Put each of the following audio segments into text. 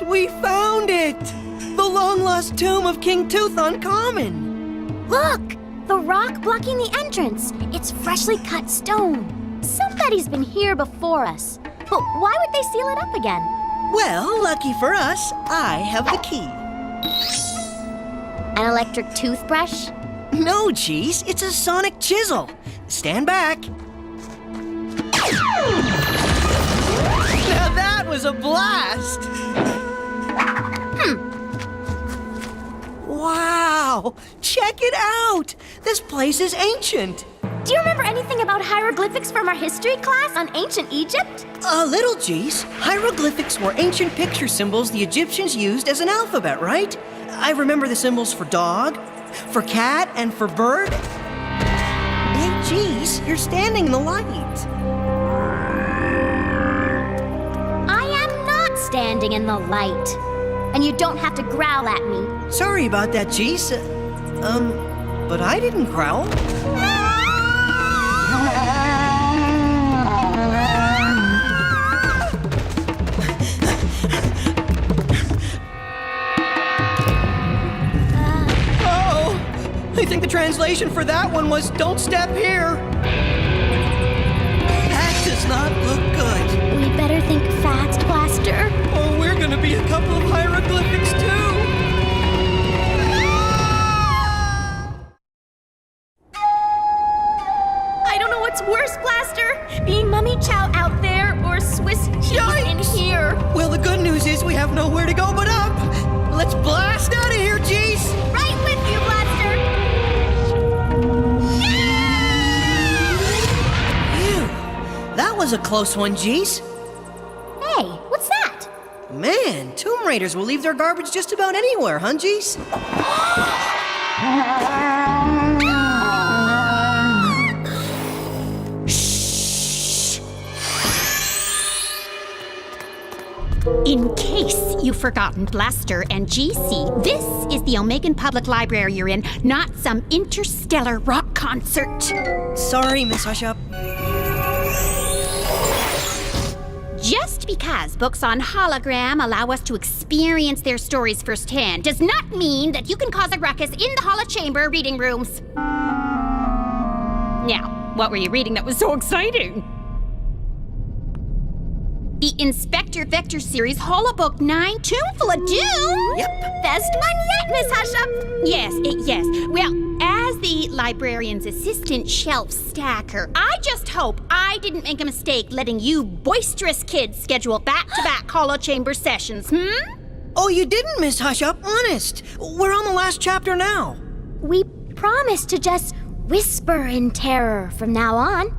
We found it! The long-lost tomb of King Tutankhamun! Look! The rock blocking the entrance. It's freshly cut stone. Somebody's been here before us. But why would they seal it up again? Well, lucky for us, I have the key. An electric toothbrush? No, Geese, it's a sonic chisel. Stand back. Now that was a blast! Wow! Check it out! This place is ancient. Do you remember anything about hieroglyphics from our history class on ancient Egypt? A little, Geese. Hieroglyphics were ancient picture symbols the Egyptians used as an alphabet, right? I remember the symbols for dog, for cat, and for bird. Hey, Geese, you're standing in the light. I am not standing in the light. And you don't have to growl at me. Sorry about that, Geese. But I didn't growl. Oh, I think the translation for that one was "Don't step here." That does not look good. We'd better think fast, Blaster. Oh, we're gonna be a couple of hieroglyphics too. I don't know what's worse, Blaster. Being Mummy Chow out there or Swiss cheese in here. Well, the good news is we have nowhere to go but up. Let's blast out of here, Geese. Right with you, Blaster. Phew, that was a close one, Geese. Hey, what's that? Man, Tomb Raiders will leave their garbage just about anywhere, huh, Geese? Shh! In case you've forgotten, Blaster and GC, this is the Omegan Public Library you're in, not some interstellar rock concert. Sorry, Miss Hush-Up. Just because books on hologram allow us to experience their stories firsthand does not mean that you can cause a ruckus in the holo chamber reading rooms. Now, what were you reading that was so exciting? The Inspector Vector series Holobook 9, Tomb of Doom? Yep. Best one yet, Miss Hush-Up. Yes. Well, as the librarian's assistant shelf stacker, I just hope I didn't make a mistake letting you boisterous kids schedule back-to-back holo chamber sessions, Oh, you didn't, Miss Hush-Up, honest. We're on the last chapter now. We promised to just whisper in terror from now on.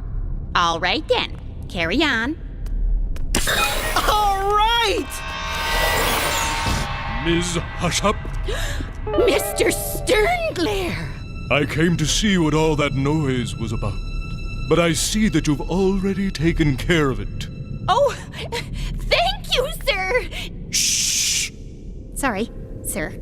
All right then, carry on. All right! Ms. Hush-Up, Mr. Sternglare! I came to see what all that noise was about. But I see that you've already taken care of it. Oh, thank you, sir! Shh! Sorry, sir.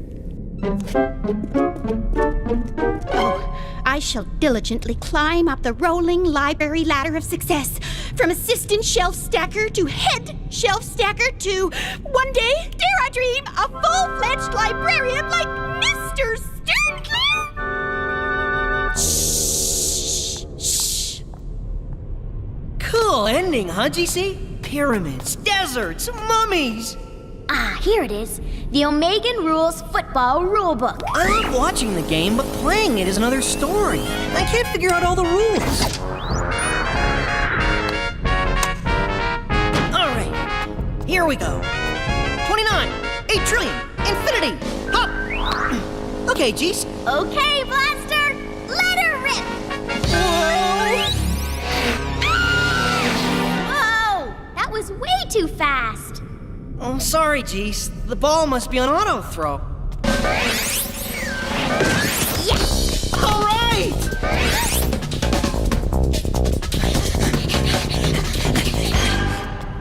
Oh, I shall diligently climb up the rolling library ladder of success, from assistant shelf stacker to head shelf stacker to, one day, dare I dream, a full-fledged librarian like Mr. Sternglare? Shh. Cool ending, huh, GC? pyramids, deserts, mummies. Ah, here it is. The Omegan Rules Football Rulebook. I love watching the game, but playing it is another story. I can't figure out all the rules. All right, here we go. 29, 8 trillion, infinity, hop. Okay, Jeez. Okay, Blaster, let her rip. Whoa, that was way too fast. Oh, sorry, Jeez. The ball must be on auto throw. Yes! All right!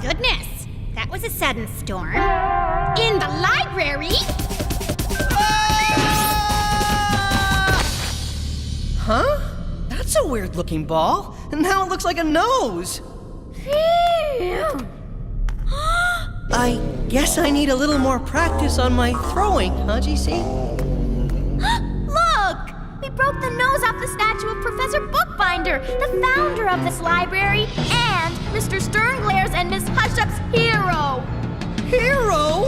Goodness, that was a sudden storm. In the library? Huh? That's a weird-looking ball. And now it looks like a nose. Phew. I guess I need a little more practice on my throwing, huh, GC? Look! We broke the nose off the statue of Professor Bookbinder, the founder of this library, and Mr. Sternglare's and Miss Hushup's hero. Hero?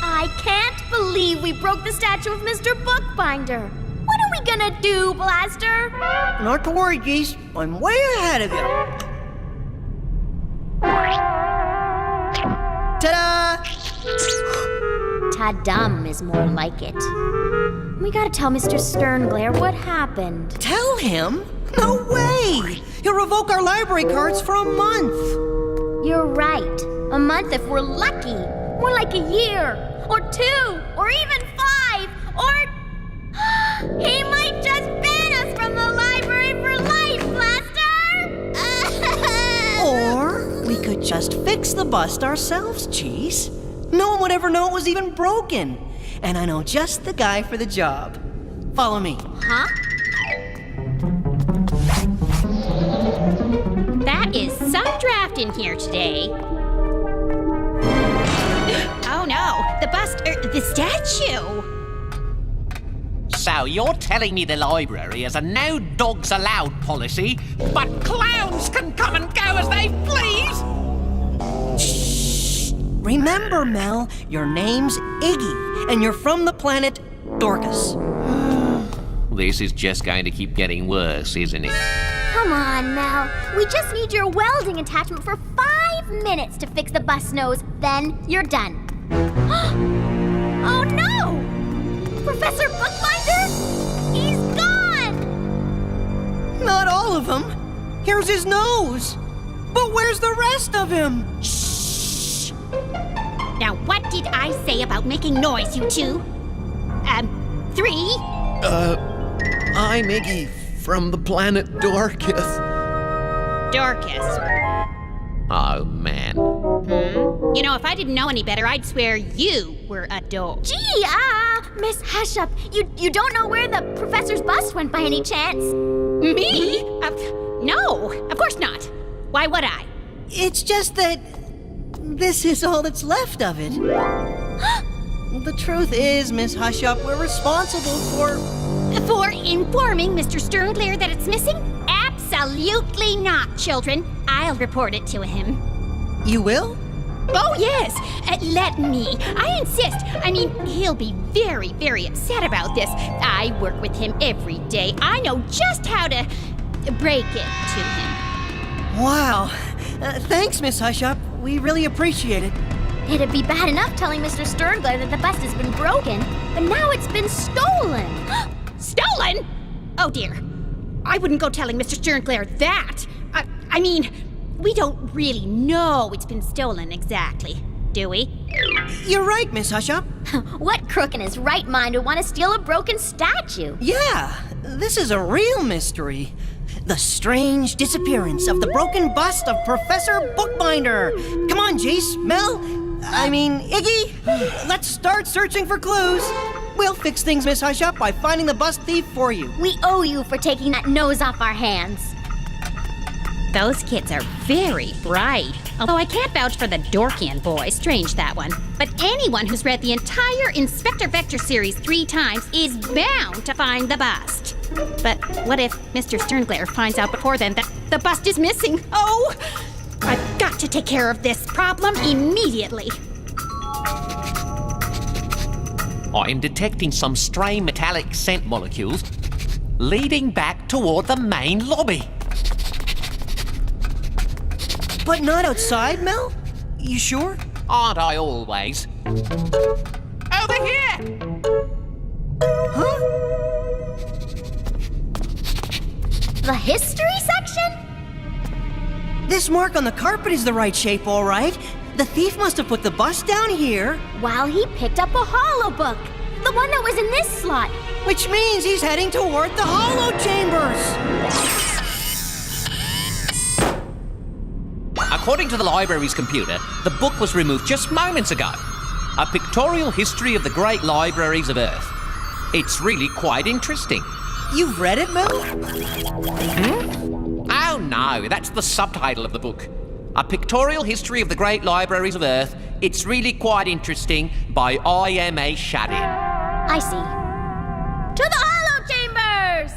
I can't believe we broke the statue of Mr. Bookbinder. What are we gonna do, Blaster? Not to worry, Geese. I'm way ahead of you. Ta-da! Ta-dum is more like it. We gotta tell Mr. Sternglare what happened. Tell him? No way! He'll revoke our library cards for a month. You're right. A month if we're lucky. More like a year, or 2, or even 5, or... He might just ban us from the library for life, Blaster! Or we could just fix the bust ourselves, Cheese. No one would ever know it was even broken. And I know just the guy for the job. Follow me. Huh? That is some draft in here today. Oh no, the bust, the statue. So you're telling me the library has a no dogs allowed policy, but clowns can come and go as they please? Remember, Mel, your name's Iggy, and you're from the planet Dorcas. This is just going to keep getting worse, isn't it? Come on, Mel. We just need your welding attachment for 5 minutes to fix the bus nose. Then you're done. Oh no! Professor Bookbinder? He's gone! Not all of him. Here's his nose. But where's the rest of him? Shh! Now what did I say about making noise, you two? 3? I'm Iggy from the planet Dorcas. Dorcas. Oh, man. You know, if I didn't know any better, I'd swear you were a dope. Gee, Miss Hushup, you don't know where the professor's bust went by any chance? Me? No, of course not. Why would I? It's just that this is all that's left of it. The truth is, Miss Hushup, we're responsible for... For informing Mr. Sternglare that it's missing? Absolutely not, children. I'll report it to him. You will? Oh, yes. Let me. I insist. I mean, he'll be very, very upset about this. I work with him every day. I know just how to break it to him. Wow. Thanks, Miss Hushup. We really appreciate it. It'd be bad enough telling Mr. Sternglare that the bust has been broken, but now it's been stolen. Stolen? Oh, dear. I wouldn't go telling Mr. Sternglare that. I mean, we don't really know it's been stolen exactly, do we? You're right, Miss Hushup. What crook in his right mind would want to steal a broken statue? Yeah, this is a real mystery. The strange disappearance of the broken bust of Professor Bookbinder. Come on, Jace, Mel, Iggy, let's start searching for clues. We'll fix things, Miss Hushup, by finding the bust thief for you. We owe you for taking that nose off our hands. Those kids are very bright. Although I can't vouch for the Dorkian boy, strange that one. But anyone who's read the entire Inspector Vector series 3 times is bound to find the bust. But what if Mr. Sternglair finds out before then that the bust is missing? Oh! I've got to take care of this problem immediately. I'm detecting some stray metallic scent molecules leading back toward the main lobby. But not outside, Mel? You sure? Aren't I always? Over here! Huh? The history section? This mark on the carpet is the right shape, all right. The thief must have put the bus down here, While he picked up a hollow book. The one that was in this slot. which means he's heading toward the hollow chambers. According to the library's computer, the book was removed just moments ago. A pictorial history of the great libraries of Earth. It's really quite interesting. You've read it, Mel? Oh no, that's the subtitle of the book. A Pictorial History of the Great Libraries of Earth. It's really quite interesting by I.M.A. Shadin. I see. To the hollow chambers!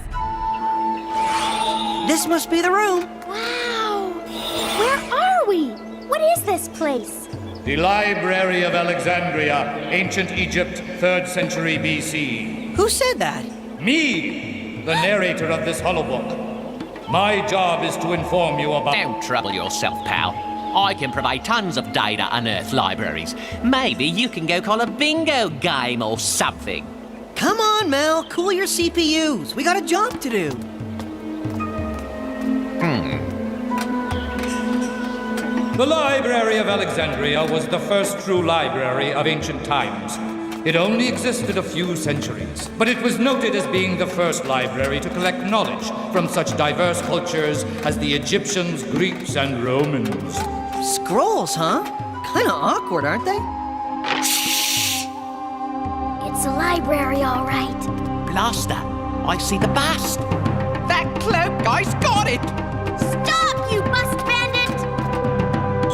This must be the room. Wow! Where are we? What is this place? The Library of Alexandria, Ancient Egypt, 3rd century BC. Who said that? Me, the narrator of this holobook. My job is to inform you about... Don't trouble yourself, pal. I can provide tons of data on Earth libraries. Maybe you can go call a bingo game or something. Come on, Mel. Cool your CPUs. We got a job to do. The Library of Alexandria was the first true library of ancient times. It only existed a few centuries, but it was noted as being the first library to collect knowledge from such diverse cultures as the Egyptians, Greeks, and Romans. Scrolls, huh? Kinda awkward, aren't they? It's a library, all right. Blaster, I see the bust. That cloak guy's got it. Stop, you bust bandit!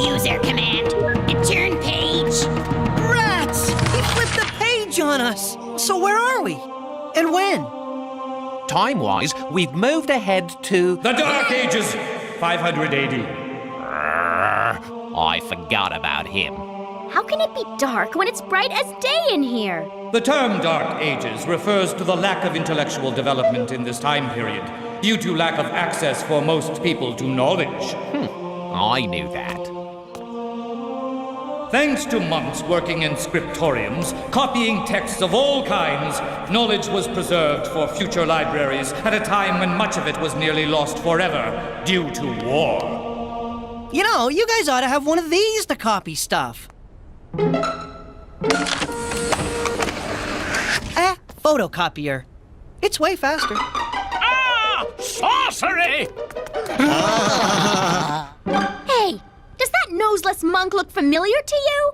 User command. Turn page. Rats! He flipped the page on us. So where are we? And when? Time-wise, we've moved ahead to... The Dark Ages, 500 AD. I forgot about him. How can it be dark when it's bright as day in here? The term Dark Ages refers to the lack of intellectual development in this time period, due to lack of access for most people to knowledge. I knew that. Thanks to monks working in scriptoriums, copying texts of all kinds, knowledge was preserved for future libraries at a time when much of it was nearly lost forever due to war. You know, you guys ought to have one of these to copy stuff. Photocopier. It's way faster. Ah! Sorcery! Hey, does that noseless monk look familiar to you?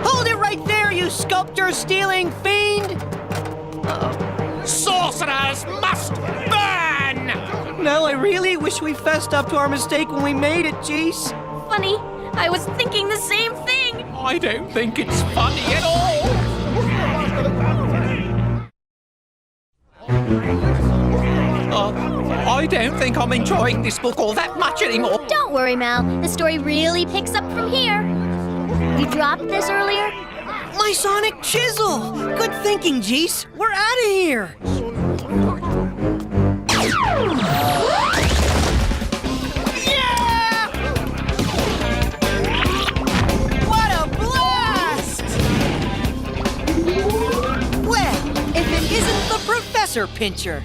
Hold it right there, you sculpture-stealing fiend! Sorcerers must burn! Mel, I really wish we fessed up to our mistake when we made it, jeez. Funny, I was thinking the same thing. I don't think it's funny at all. I don't think I'm enjoying this book all that much anymore. Don't worry, Mal. The story really picks up from here. You dropped this earlier? My sonic chisel! Good thinking, Jeez. We're out of here! Yeah! What a blast! Well, if it isn't the Professor Pincher.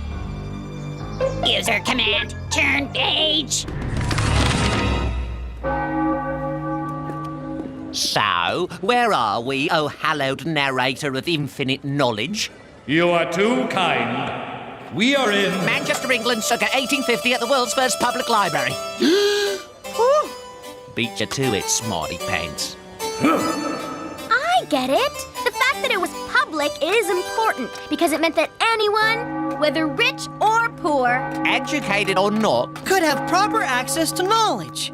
User command. Turn page. So, where are we, oh hallowed narrator of infinite knowledge? You are too kind. We are in... Manchester, England, circa 1850 at the world's first public library. Beat you to it, smarty pants. I get it. The fact that it was public is important because it meant that anyone, whether rich or poor, Educated or not, Could have proper access to knowledge.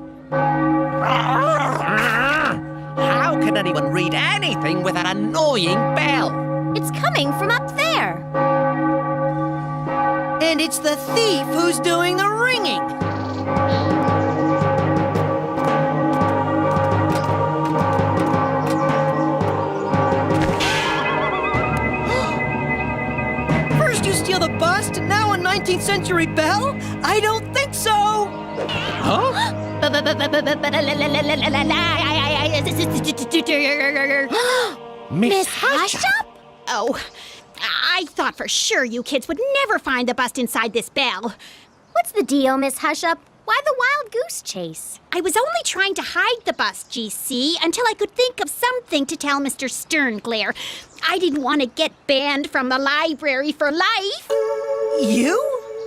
how can anyone read anything with that annoying bell? it's coming from up there. And it's the thief who's doing the ringing. First you steal the bust, and now a 19th century bell? I don't think so. Huh? Miss Hush-Up? Oh, I thought for sure you kids would never find the bust inside this bell. What's the deal, Miss Hush-Up? Why the wild goose chase? I was only trying to hide the bust, GC, until I could think of something to tell Mr. Sternglare. I didn't want to get banned from the library for life. You?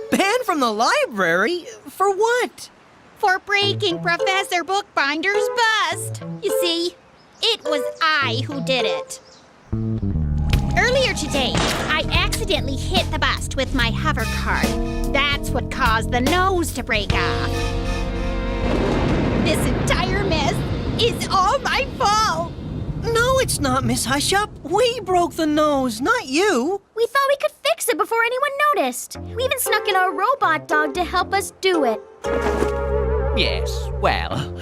Banned from the library? For what? For breaking Professor Bookbinder's bust. You see, it was I who did it. Earlier today, I accidentally hit the bust with my hover cart. That's what caused the nose to break off. This entire mess is all my fault. No, it's not, Miss Hush-Up. We broke the nose, not you. We thought we could fix it before anyone noticed. We even snuck in our robot dog to help us do it. Yes, well,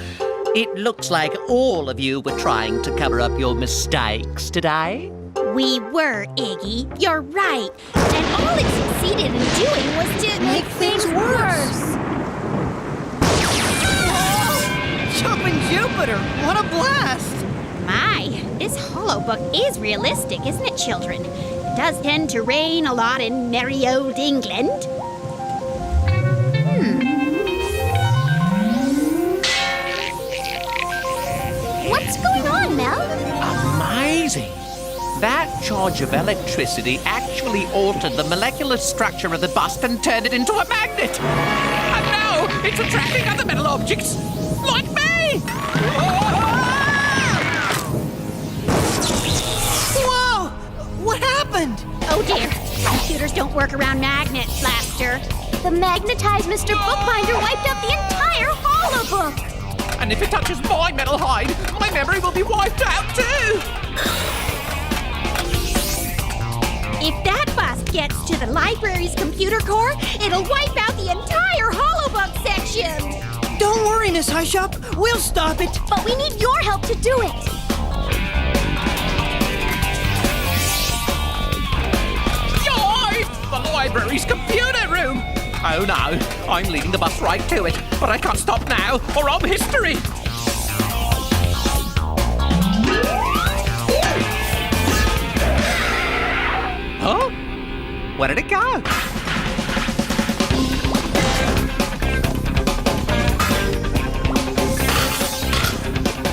it looks like all of you were trying to cover up your mistakes today. We were, Iggy. You're right. And all it succeeded in doing was to Make things worse. Jumping Jupiter, what a blast! My, this hollow book is realistic, isn't it, children? It does tend to rain a lot in merry old England. What's going on, Mel? Amazing! That charge of electricity actually altered the molecular structure of the bust and turned it into a magnet. And now it's attracting other metal objects, like me! Whoa! What happened? Oh dear, computers don't work around magnets, Blaster. The magnetized Mr. Bookbinder wiped out the entire holobook. And if it touches my metal hide, my memory will be wiped out too! If that bust gets to the library's computer core, it'll wipe out the entire holobook section. Don't worry, Miss Hush-Up. We'll stop it. But we need your help to do it. Yoy! The library's computer room! Oh no, I'm leading the bus right to it, but I can't stop now, or I'm history! Huh? Where did it go?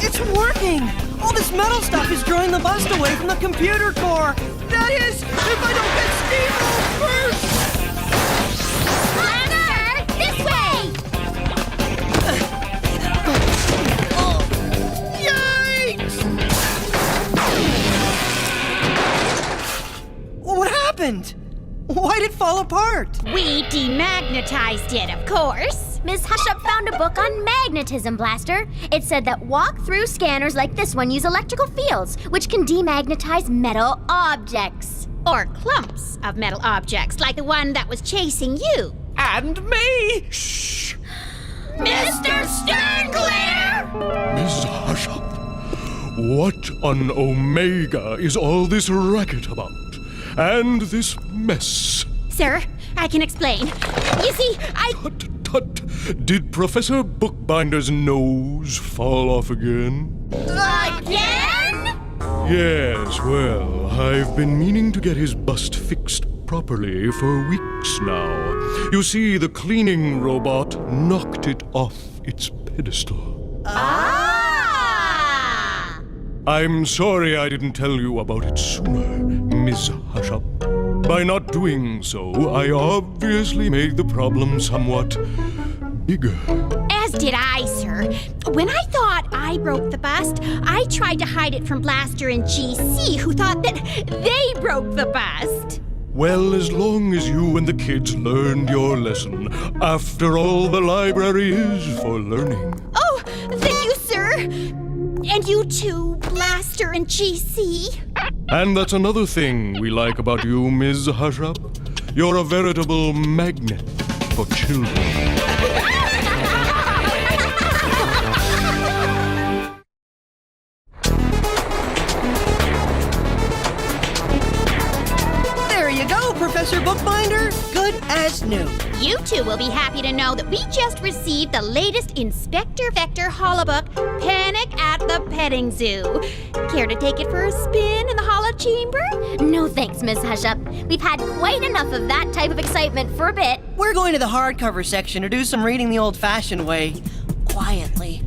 It's working! All this metal stuff is drawing the bust away from the computer core. That is, if I don't get steamrolled first! Blaster, this way! Yikes! What happened? Why'd it fall apart? We demagnetized it, of course. Miss Hush-Up found a book on magnetism, Blaster. It said that walk-through scanners like this one use electrical fields, which can demagnetize metal objects. Or clumps of metal objects, like the one that was chasing you. And me! Shh! Mr. Sternglare! Miss Hush-Up, what on Omega is all this racket about? And this mess? Sir, I can explain. You see, Tut, tut. Did Professor Bookbinder's nose fall off again? Again? Yes, well, I've been meaning to get his bust fixed properly for weeks now. You see, the cleaning robot knocked it off its pedestal. Ah! I'm sorry I didn't tell you about it sooner, Miss Hush-Up. By not doing so, I obviously made the problem somewhat bigger. As did I, sir. When I thought I broke the bust, I tried to hide it from Blaster and GC, who thought that they broke the bust. Well, as long as you and the kids learned your lesson. After all, the library is for learning. Oh, thank you, sir. And you too, Blaster and GC. And that's another thing we like about you, Ms. Hush-Up. You're a veritable magnet for children. There you go, Professor Bookbinder. Good as new. You two will be happy to know that we just received the latest Inspector Vector holobook, Panic at the Petting Zoo. Care to take it for a spin in the holo chamber? No thanks, Miss Hushup. We've had quite enough of that type of excitement for a bit. We're going to the hardcover section to do some reading the old-fashioned way. Quietly.